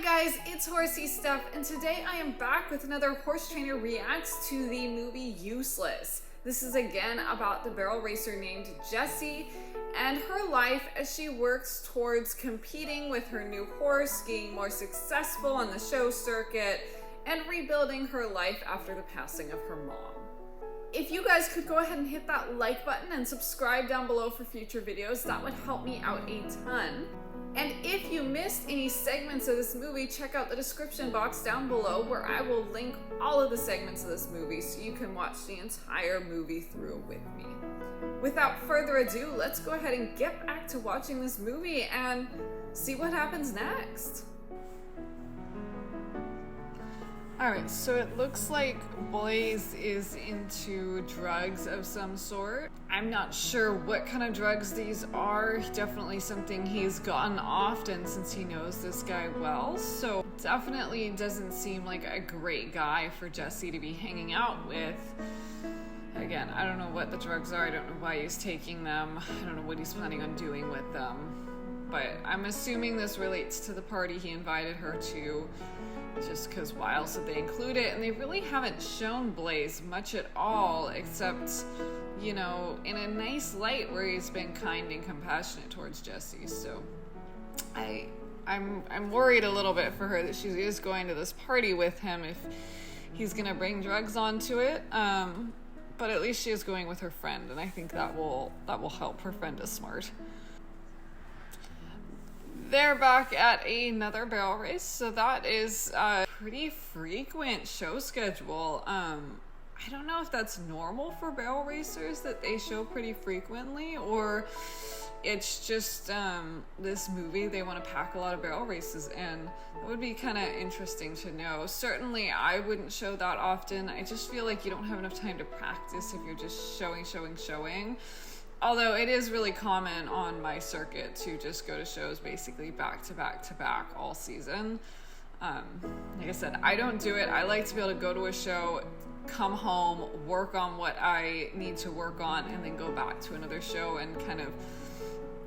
Hi guys, it's Horsey Stuff, and today I am back with another Horse Trainer Reacts to the movie Useless. This is again about the barrel racer named Jessie and her life as she works towards competing with her new horse, getting more successful on the show circuit, and rebuilding her life after the passing of her mom. If you guys could go ahead and hit that like button and subscribe down below for future videos, that would help me out a ton. And if you missed any segments of this movie, check out the description box down below where I will link all of the segments of this movie so you can watch the entire movie through with me. Without further ado, let's go ahead and get back to watching this movie and see what happens next. Alright, so it looks like Blaze is into drugs of some sort. I'm not sure what kind of drugs these are. Definitely something he's gotten often since he knows this guy well. So definitely doesn't seem like a great guy for Jessie to be hanging out with. Again, I don't know what the drugs are. I don't know why he's taking them. I don't know what he's planning on doing with them. But I'm assuming this relates to the party he invited her to. Just because why else would they include it? And they really haven't shown Blaze much at all, except, you know, in a nice light where he's been kind and compassionate towards Jessie. So I'm worried a little bit for her that she is going to this party with him if he's gonna bring drugs onto it. But at least she is going with her friend, and I think that will help her friend is smart. They're back at another barrel race, so that is a pretty frequent show schedule. I don't know if that's normal for barrel racers that they show pretty frequently, or it's just this movie, they want to pack a lot of barrel races in. That would be kind of interesting to know. Certainly I wouldn't show that often. I just feel like you don't have enough time to practice if you're just showing. Although it is really common on my circuit to just go to shows basically back to back all season. Like I said, I don't do it. I like to be able to go to a show, come home, work on what I need to work on, and then go back to another show and kind of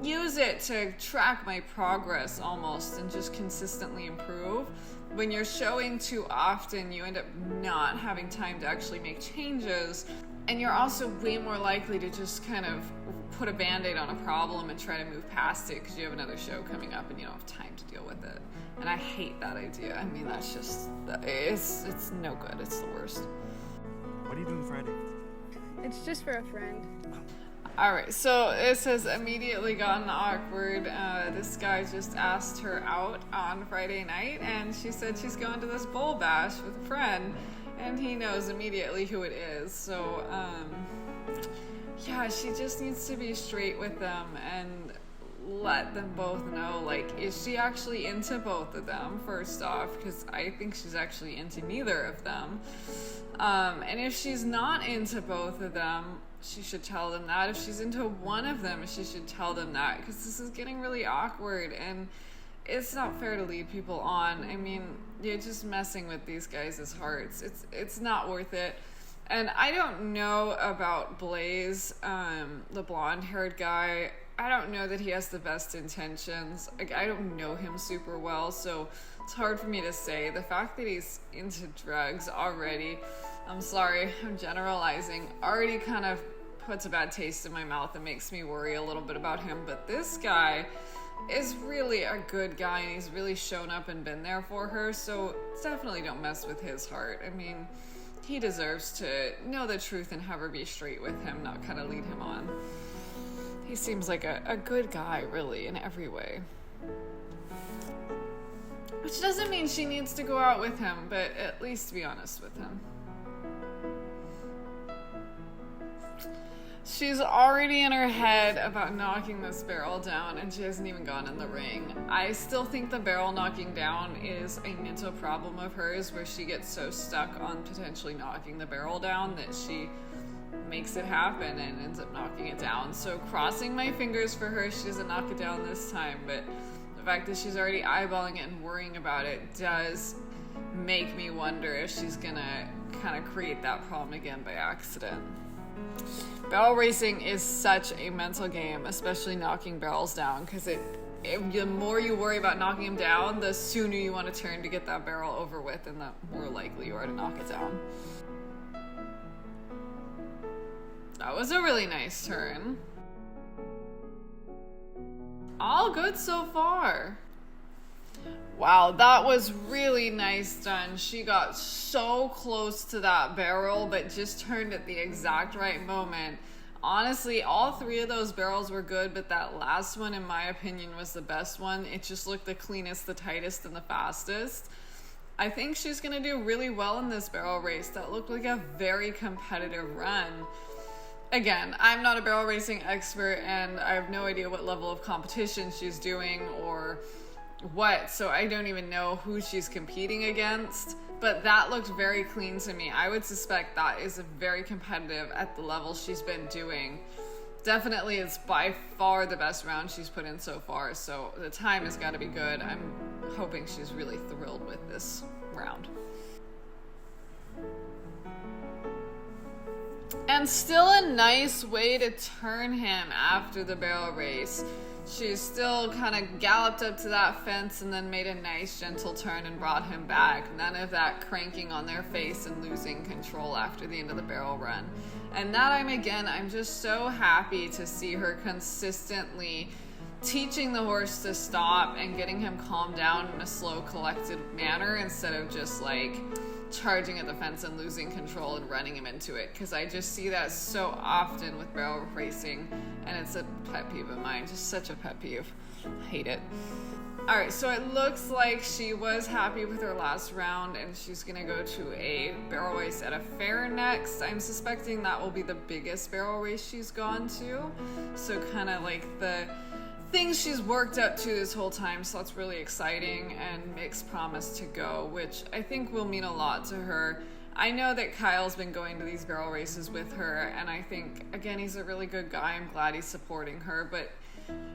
use it to track my progress almost and just consistently improve. When you're showing too often, you end up not having time to actually make changes. And you're also way more likely to just kind of put a band-aid on a problem and try to move past it because you have another show coming up and you don't have time to deal with it. And I hate that idea. I mean, that's just, it's no good. It's the worst. What are you doing Friday? It's just for a friend. Alright, so this has immediately gotten awkward. This guy just asked her out on Friday night and she said she's going to this bowl bash with a friend. And he knows immediately who it is, so, yeah, she just needs to be straight with them and let them both know, like, is she actually into both of them, first off, because I think she's actually into neither of them, and if she's not into both of them, she should tell them that. If she's into one of them, she should tell them that, because this is getting really awkward, and it's not fair to lead people on. I mean, you're just messing with these guys' hearts. It's not worth it. And I don't know about Blaze, the blonde-haired guy. I don't know that he has the best intentions. Like, I don't know him super well, so it's hard for me to say. The fact that he's into drugs already, I'm sorry, I'm generalizing, already kind of puts a bad taste in my mouth and makes me worry a little bit about him. But this guy is really a good guy and he's really shown up and been there for her, so definitely don't mess with his heart. I mean, he deserves to know the truth and have her be straight with him, not kind of lead him on. He seems like a good guy, really, in every way. Which doesn't mean she needs to go out with him, but at least be honest with him. She's already in her head about knocking this barrel down and she hasn't even gone in the ring. I still think the barrel knocking down is a mental problem of hers where she gets so stuck on potentially knocking the barrel down that she makes it happen and ends up knocking it down. So crossing my fingers for her, she doesn't knock it down this time, but the fact that she's already eyeballing it and worrying about it does make me wonder if she's gonna kind of create that problem again by accident. Barrel racing is such a mental game, especially knocking barrels down, because it the more you worry about knocking him down, the sooner you want to turn to get that barrel over with, and the more likely you are to knock it down. That was a really nice turn. All good so far. Wow, that was really nice done. She got so close to that barrel, but just turned at the exact right moment. Honestly, all three of those barrels were good, but that last one, in my opinion, was the best one. It just looked the cleanest, the tightest, and the fastest. I think she's going to do really well in this barrel race. That looked like a very competitive run. Again, I'm not a barrel racing expert, and I have no idea what level of competition she's doing or what, so I don't even know who she's competing against, but that looked very clean to me. I would suspect that is very competitive at the level she's been doing. Definitely, it's by far the best round she's put in so far, so the time has got to be good. I'm hoping she's really thrilled with this round. And still a nice way to turn him after the barrel race. She still kind of galloped up to that fence and then made a nice gentle turn and brought him back. None of that cranking on their face and losing control after the end of the barrel run. And that I'm just so happy to see her consistently teaching the horse to stop and getting him calmed down in a slow, collected manner instead of just like charging at the fence and losing control and running him into it, because I just see that so often with barrel racing, and it's a pet peeve of mine, just such a pet peeve. I hate it. Alright, so it looks like she was happy with her last round, and she's gonna go to a barrel race at a fair next. I'm suspecting that will be the biggest barrel race she's gone to, so kind of like the things she's worked up to this whole time, so that's really exciting, and Mick's promised to go, which I think will mean a lot to her. I know that Kyle's been going to these barrel races with her, and I think, again, he's a really good guy. I'm glad he's supporting her, but,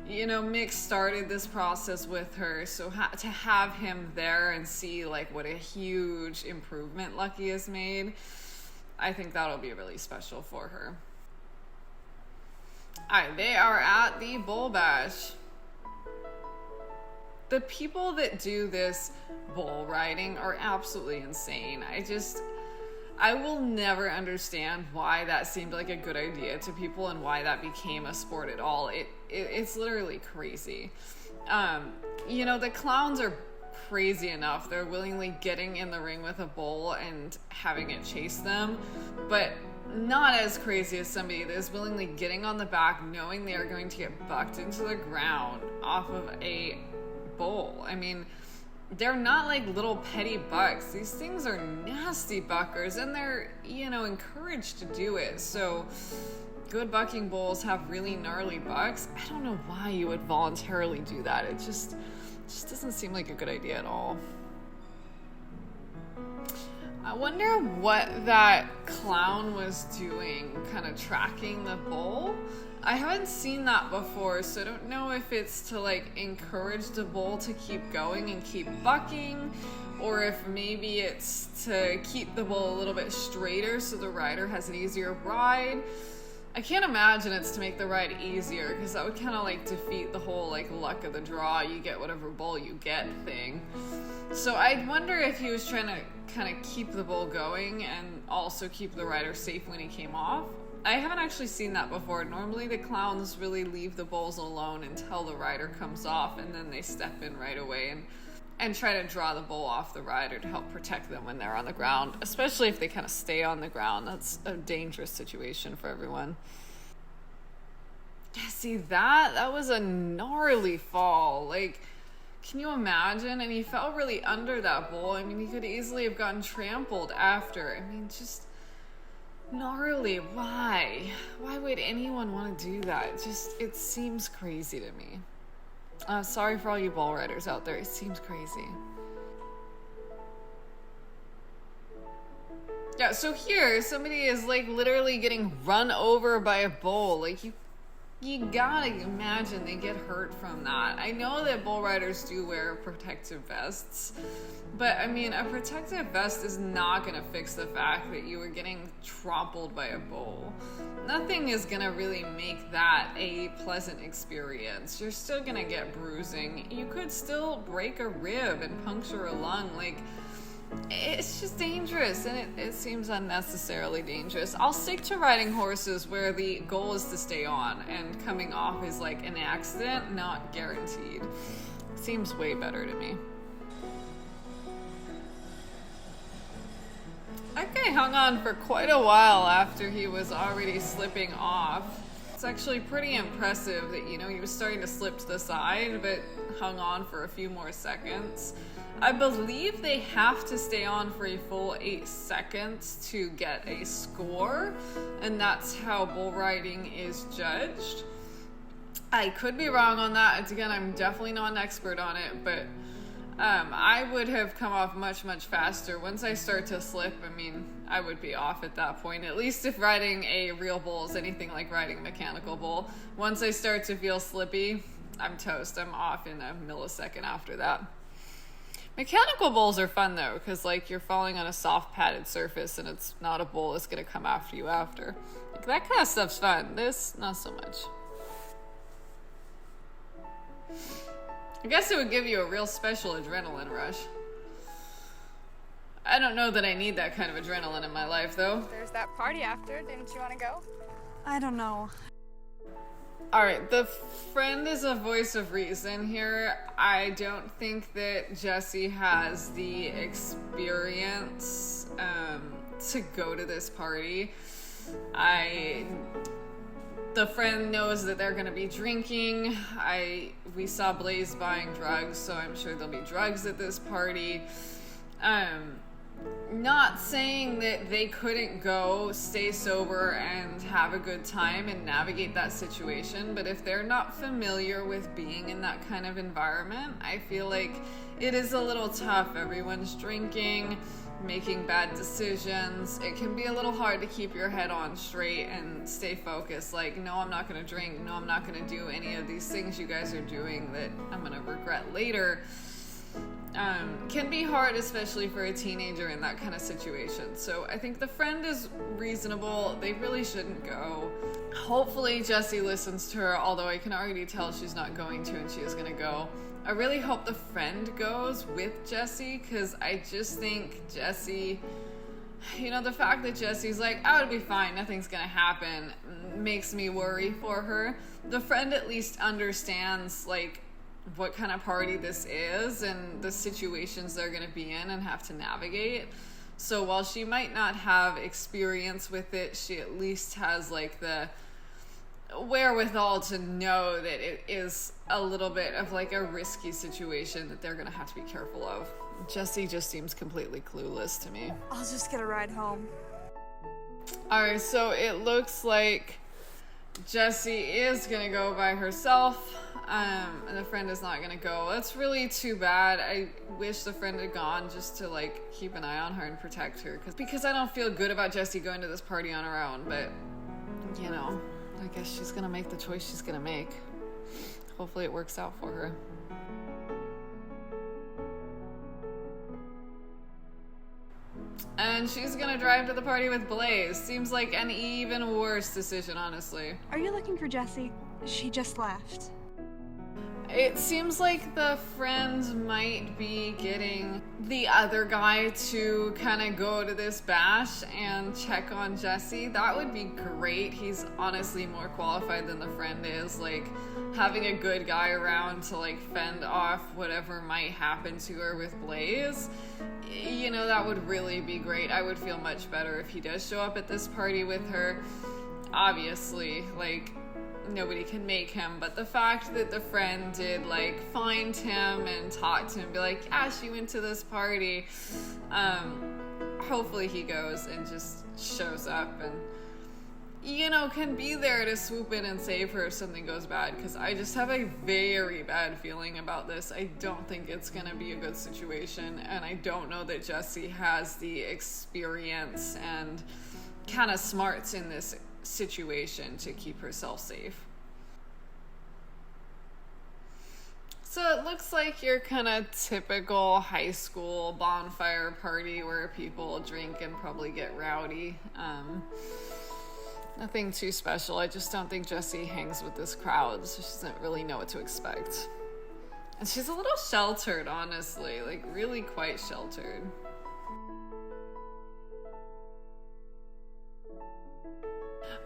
you know, Mick started this process with her, so to have him there and see, like, what a huge improvement Lucky has made, I think that'll be really special for her. Alright, they are at the Bull Bash. The people that do this bull riding are absolutely insane. I will never understand why that seemed like a good idea to people and why that became a sport at all. It's literally crazy. You know, the clowns are crazy enough. They're willingly getting in the ring with a bull and having it chase them, but not as crazy as somebody that is willingly getting on the back knowing they are going to get bucked into the ground off of a bull. I mean, they're not like little petty bucks. These things are nasty buckers, and they're, you know, encouraged to do it. So good bucking bulls have really gnarly bucks. I don't know why you would voluntarily do that. It just doesn't seem like a good idea at all. I wonder what that clown was doing, kind of tracking the bull. I haven't seen that before, so I don't know if it's to like encourage the bull to keep going and keep bucking, or if maybe it's to keep the bull a little bit straighter so the rider has an easier ride. I can't imagine it's to make the ride easier, because that would kind of like defeat the whole like luck of the draw, you get whatever bull you get thing. So I wonder if he was trying to kind of keep the bull going and also keep the rider safe when he came off. I haven't actually seen that before. Normally the clowns really leave the bulls alone until the rider comes off, and then they step in right away and try to draw the bull off the rider to help protect them when they're on the ground, especially if they kind of stay on the ground. That's a dangerous situation for everyone. Yeah, see, that was a gnarly fall. Like, can you imagine? And he fell really under that bull. I mean, he could easily have gotten trampled after. I mean, just gnarly. Why? Why would anyone want to do that? It seems crazy to me. Sorry for all you bull riders out there. It seems crazy. Yeah, so here, somebody is like literally getting run over by a bull. Like, you you gotta imagine they get hurt from that. I know that bull riders do wear protective vests, but I mean, a protective vest is not gonna fix the fact that you were getting trampled by a bull. Nothing is gonna really make that a pleasant experience. You're still gonna get bruising. You could still break a rib and puncture a lung. Like, it's just dangerous, and it seems unnecessarily dangerous. I'll stick to riding horses where the goal is to stay on, and coming off is like an accident, not guaranteed. Seems way better to me. That guy hung on for quite a while after he was already slipping off. It's actually pretty impressive that, you know, he was starting to slip to the side, but hung on for a few more seconds. I believe they have to stay on for a full 8 seconds to get a score, and that's how bull riding is judged. I could be wrong on that. Again, I'm definitely not an expert on it, but I would have come off much, much faster. Once I start to slip, I mean, I would be off at that point. At least if riding a real bull is anything like riding a mechanical bull. Once I start to feel slippy, I'm toast. I'm off in a millisecond after that. Mechanical bulls are fun though, because like you're falling on a soft padded surface and it's not a bull that's gonna come after you after. Like, that kind of stuff's fun. This, not so much. I guess it would give you a real special adrenaline rush. I don't know that I need that kind of adrenaline in my life though. There's that party after. Didn't you want to go? I don't know. Alright, the friend is a voice of reason here. I don't think that Jesse has the experience to go to this party. The friend knows that they're going to be drinking. We saw Blaze buying drugs, so I'm sure there'll be drugs at this party. Not saying that they couldn't go, stay sober, and have a good time and navigate that situation, but if they're not familiar with being in that kind of environment, I feel like it is a little tough. Everyone's drinking, making bad decisions. It can be a little hard to keep your head on straight and stay focused. Like, no, I'm not going to drink. No, I'm not going to do any of these things you guys are doing that I'm going to regret later. Can be hard, especially for a teenager in that kind of situation. So I think the friend is reasonable. They really shouldn't go. Hopefully Jessie listens to her, although I can already tell she's not going to and she is going to go. I really hope the friend goes with Jessie, because I just think Jessie, you know, the fact that Jessie's like, oh, it'll be fine, nothing's going to happen, makes me worry for her. The friend at least understands, like, what kind of party this is and the situations they're going to be in and have to navigate. So while she might not have experience with it, she at least has like the wherewithal to know that it is a little bit of like a risky situation that they're going to have to be careful of. Jessie just seems completely clueless to me. I'll just get a ride home. Alright, so it looks like Jessie is going to go by herself. And the friend is not gonna go. That's really too bad. I wish the friend had gone just to like keep an eye on her and protect her, because I don't feel good about Jessie going to this party on her own, but you know, I guess she's gonna make the choice she's gonna make. Hopefully it works out for her. And she's gonna drive to the party with Blaze. Seems like an even worse decision, honestly. Are you looking for Jessie? She just left. It seems like the friends might be getting the other guy to kind of go to this bash and check on Jessie. That would be great. He's honestly more qualified than the friend is. Like, having a good guy around to like fend off whatever might happen to her with Blaze, you know, that would really be great. I would feel much better if he does show up at this party with her. Obviously, like, nobody can make him, but the fact that the friend did like find him and talk to him, be like, yeah, she went to this party, hopefully he goes and just shows up and, you know, can be there to swoop in and save her if something goes bad, because I just have a very bad feeling about this. I don't think it's gonna be a good situation, and I don't know that Jessie has the experience and kind of smarts in this situation to keep herself safe. So it looks like your kind of typical high school bonfire party where people drink and probably get rowdy. Nothing too special. I just don't think Jessie hangs with this crowd, so she doesn't really know what to expect. And she's a little sheltered, honestly, like really quite sheltered.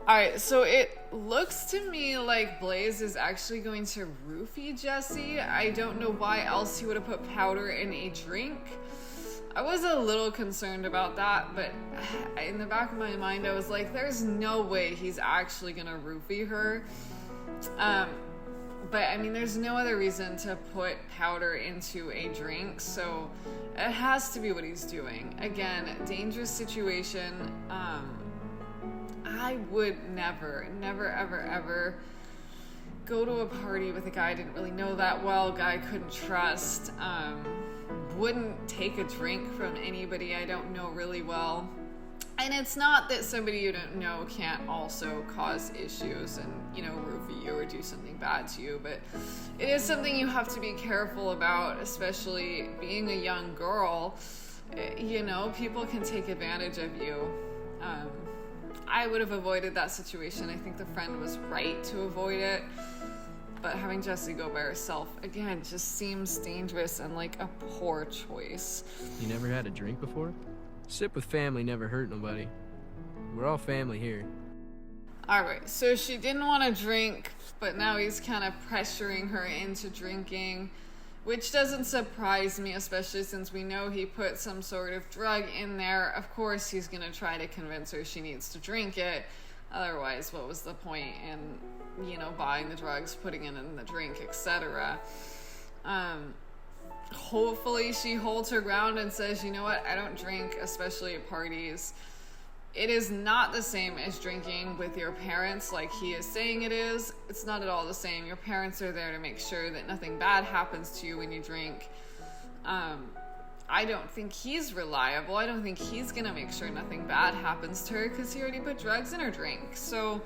Alright, so it looks to me like Blaze is actually going to roofie Jessie. I don't know why else he would have put powder in a drink. I was a little concerned about that, but in the back of my mind I was like, there's no way he's actually gonna roofie her. But I mean, there's no other reason to put powder into a drink, so it has to be what he's doing. Again, dangerous situation. I would never, ever go to a party with a guy I didn't really know that well, guy I couldn't trust. Wouldn't take a drink from anybody I don't know really well. And it's not that somebody you don't know can't also cause issues and, roofie you or do something bad to you, but it is something you have to be careful about, especially being a young girl. People can take advantage of you. I would have avoided that situation. I think the friend was right to avoid it. But having Jessie go by herself, again, just seems dangerous and like a poor choice. You never had a drink before? Sip with family never hurt nobody. We're all family here. Alright, so she didn't want to drink, but now he's kind of pressuring her into drinking, which doesn't surprise me, especially since we know he put some sort of drug in there. Of course, he's going to try to convince her she needs to drink it. Otherwise, what was the point in, buying the drugs, putting it in the drink, etc.? Hopefully she holds her ground and says, you know what, I don't drink, especially at parties. It is not the same as drinking with your parents like he is saying it is. It's not at all the same. Your parents are there to make sure that nothing bad happens to you when you drink. I don't think he's reliable. I don't think he's gonna make sure nothing bad happens to her because he already put drugs in her drink. So,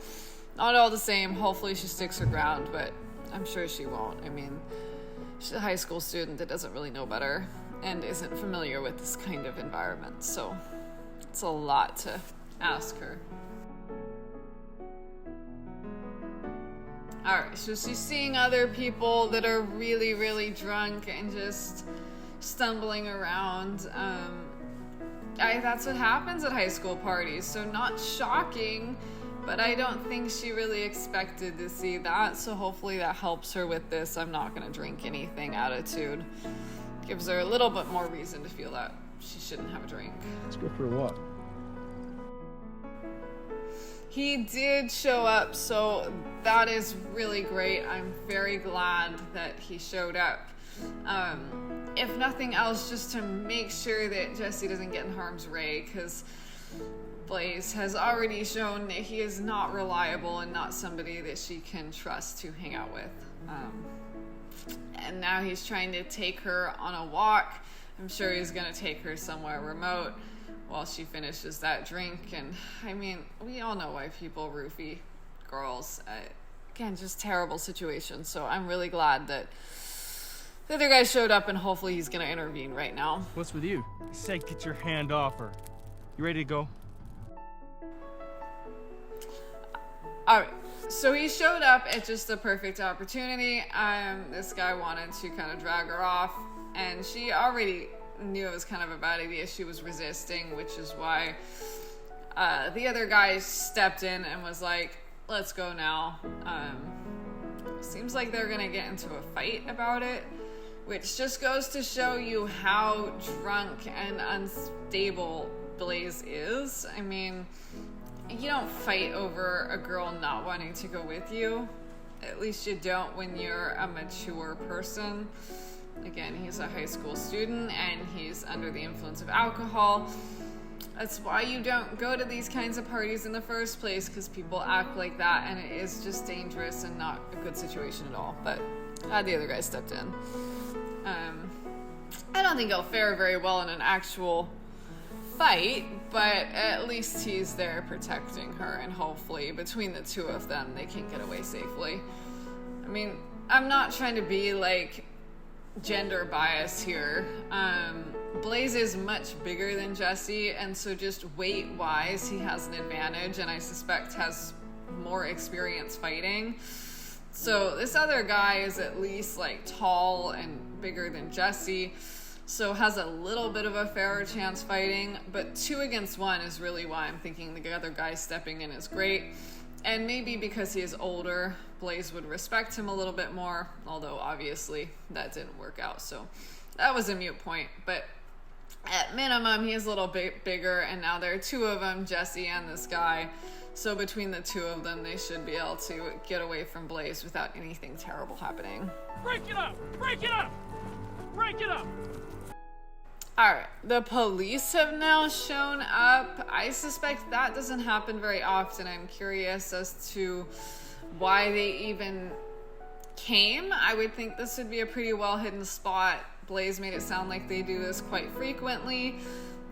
not all the same. Hopefully she sticks her ground, but I'm sure she won't. I mean, she's a high school student that doesn't really know better and isn't familiar with this kind of environment. So, it's a lot to ask her. Alright, so she's seeing other people that are really, really drunk and just stumbling around. That's what happens at high school parties, so not shocking, but I don't think she really expected to see that, so hopefully that helps her with this I'm not gonna drink anything attitude. Gives her a little bit more reason to feel that she shouldn't have a drink. Let's go for a walk. He did show up, so that is really great. I'm very glad that he showed up. If nothing else, just to make sure that Jessie doesn't get in harm's way, because Blaze has already shown that he is not reliable and not somebody that she can trust to hang out with. And now he's trying to take her on a walk. I'm sure he's going to take her somewhere remote while she finishes that drink. And I mean, we all know why people roofie girls. Again, just terrible situation. So I'm really glad that the other guy showed up, and hopefully he's gonna intervene right now. What's with you? I said get your hand off her. You ready to go? Alright, so he showed up at just the perfect opportunity. This guy wanted to kind of drag her off, and she already knew it was kind of a bad idea. She was resisting, which is why the other guy stepped in and was like, let's go now. Seems like they're gonna get into a fight about it, which just goes to show you how drunk and unstable Blaze is. I mean, you don't fight over a girl not wanting to go with you. At least you don't when you're a mature person. Again, he's a high school student and he's under the influence of alcohol. That's why you don't go to these kinds of parties in the first place, because people act like that, and it is just dangerous and not a good situation at all. But glad the other guy stepped in. I don't think he'll fare very well in an actual fight, but at least he's there protecting her, and hopefully between the two of them they can get away safely. I mean, I'm not trying to be like gender bias here. Blaze is much bigger than Jesse, and so just weight-wise, he has an advantage, and I suspect has more experience fighting. So this other guy is at least like tall and bigger than Jesse, so has a little bit of a fairer chance fighting, but 2 against 1 is really why I'm thinking the other guy stepping in is great. And maybe because he is older, Blaze would respect him a little bit more, although obviously that didn't work out, so that was a moot point. But at minimum, he is a little bit bigger, and now there are 2 of them, Jesse and this guy. So between the 2 of them, they should be able to get away from Blaze without anything terrible happening. Break it up! Break it up! Break it up! Alright, the police have now shown up. I suspect that doesn't happen very often. I'm curious as to why they even came. I would think this would be a pretty well hidden spot. Blaze made it sound like they do this quite frequently,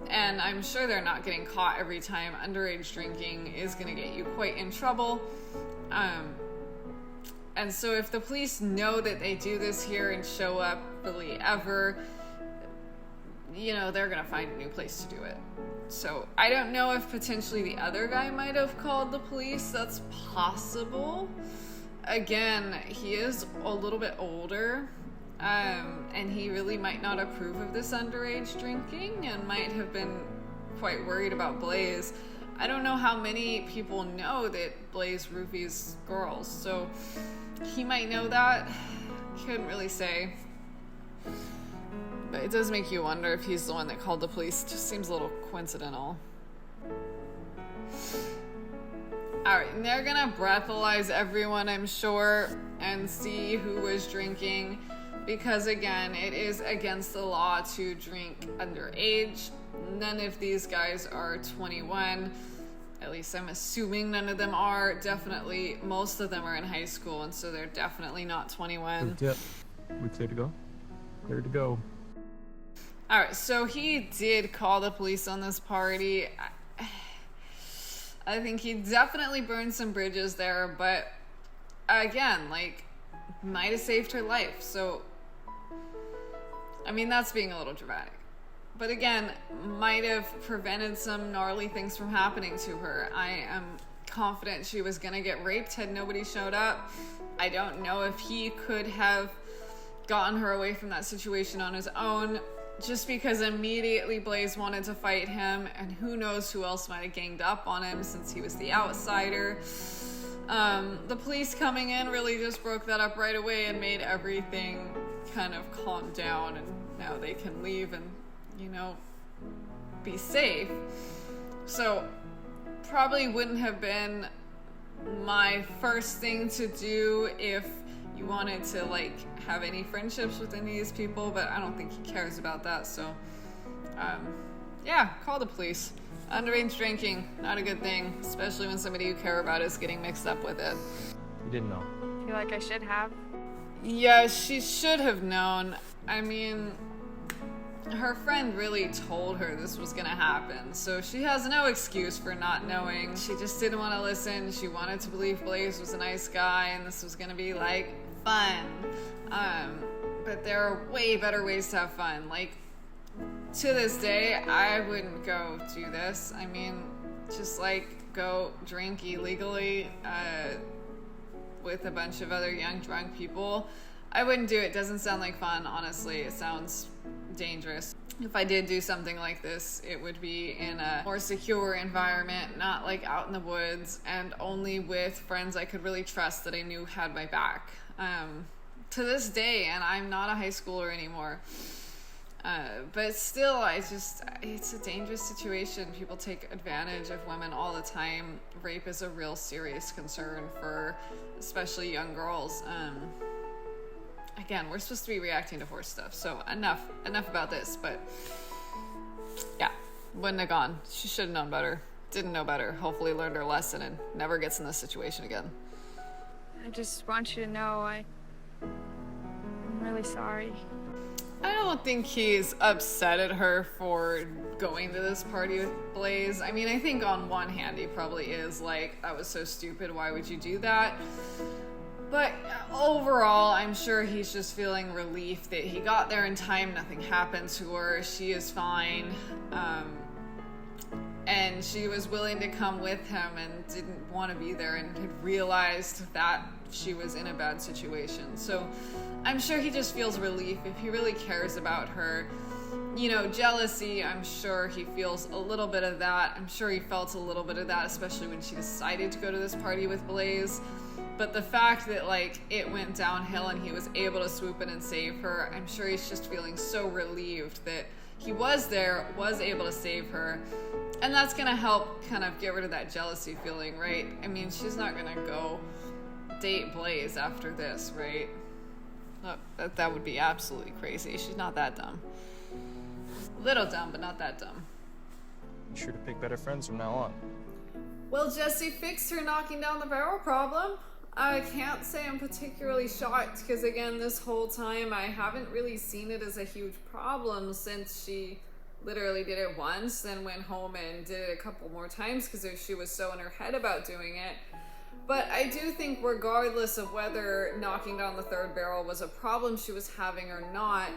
and I'm sure they're not getting caught every time. Underage drinking is going to get you quite in trouble. And so if the police know that they do this here and show up really ever, you know, they're going to find a new place to do it. So I don't know if potentially the other guy might have called the police. That's possible. Again, he is a little bit older. And he really might not approve of this underage drinking and might have been quite worried about Blaze. I don't know how many people know that Blaze roofies girls, so he might know that. Couldn't really say. But it does make you wonder if he's the one that called the police. It just seems a little coincidental. Alright, and they're gonna breathalyze everyone, I'm sure, and see who was drinking. Because again, it is against the law to drink underage. None of these guys are 21. At least I'm assuming none of them are. Definitely, most of them are in high school, and so they're definitely not 21. Yep. We'd say to go. Clear to go. Alright, so he did call the police on this party. I think he definitely burned some bridges there, but again, like, might have saved her life, so I mean, that's being a little dramatic. But again, might have prevented some gnarly things from happening to her. I am confident she was gonna get raped had nobody showed up. I don't know if he could have gotten her away from that situation on his own, just because immediately Blaze wanted to fight him, and who knows who else might have ganged up on him since he was the outsider. The police coming in really just broke that up right away and made everything kind of calm down, and now they can leave and, you know, be safe. So probably wouldn't have been my first thing to do if you wanted to, like, have any friendships with any of these people, but I don't think he cares about that, so yeah, call the police. Underage drinking, not a good thing, especially when somebody you care about is getting mixed up with it. You didn't know. I feel like I should have. Yeah, she should have known. I mean, her friend really told her this was gonna happen, so she has no excuse for not knowing. She just didn't want to listen. She wanted to believe Blaze was a nice guy and this was gonna be, like, fun. But there are way better ways to have fun. Like, to this day, I wouldn't go do this. I mean, just, like, go drink illegally with a bunch of other young drunk people. I wouldn't do it. It doesn't sound like fun, honestly. It sounds dangerous. If I did do something like this, it would be in a more secure environment, not like out in the woods, and only with friends I could really trust that I knew had my back. To this day, and I'm not a high schooler anymore, but still, it's a dangerous situation. People take advantage of women all the time. Rape is a real serious concern for especially young girls. Again, we're supposed to be reacting to horse stuff, so enough about this, but yeah, wouldn't have gone. She should have known better. Didn't know better. Hopefully learned her lesson and never gets in this situation again. I just want you to know I'm really sorry. I don't think he's upset at her for going to this party with Blaze. I mean, I think on one hand he probably is like, that was so stupid, why would you do that? But overall, I'm sure he's just feeling relief that he got there in time, nothing happened to her, she is fine. And she was willing to come with him and didn't want to be there and had realized that she was in a bad situation. So I'm sure he just feels relief if he really cares about her. You know, jealousy, I'm sure he feels a little bit of that. I'm sure he felt a little bit of that, especially when she decided to go to this party with Blaze. But the fact that, like, it went downhill and he was able to swoop in and save her, I'm sure he's just feeling so relieved that he was there, was able to save her. And that's gonna help kind of get rid of that jealousy feeling, right? I mean, she's not gonna go date Blaze after this, right? Look, that would be absolutely crazy. She's not that dumb. Little dumb, but not that dumb. Be sure to pick better friends from now on. Well, Jesse fixed her knocking down the barrel problem. I can't say I'm particularly shocked because, again, this whole time I haven't really seen it as a huge problem since she literally did it once, then went home and did it a couple more times because she was so in her head about doing it. But I do think regardless of whether knocking down the third barrel was a problem she was having or not,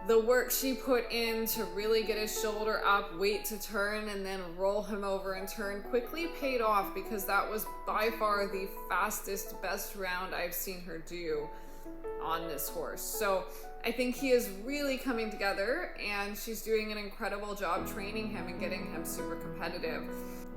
the work she put in to really get his shoulder up, wait to turn, and then roll him over and turn quickly paid off because that was by far the fastest, best round I've seen her do on this horse. So I think he is really coming together and she's doing an incredible job training him and getting him super competitive.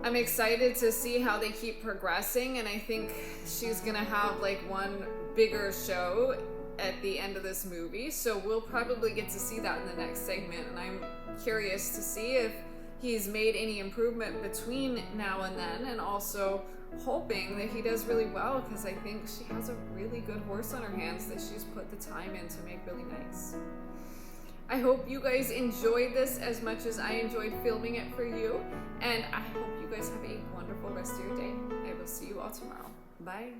I'm excited to see how they keep progressing, and I think she's gonna have like one bigger show at the end of this movie, so we'll probably get to see that in the next segment, and I'm curious to see if he's made any improvement between now and then, and also hoping that he does really well because I think she has a really good horse on her hands that she's put the time in to make really nice. I hope you guys enjoyed this as much as I enjoyed filming it for you, and I hope you guys have a wonderful rest of your day. I will see you all tomorrow. Bye.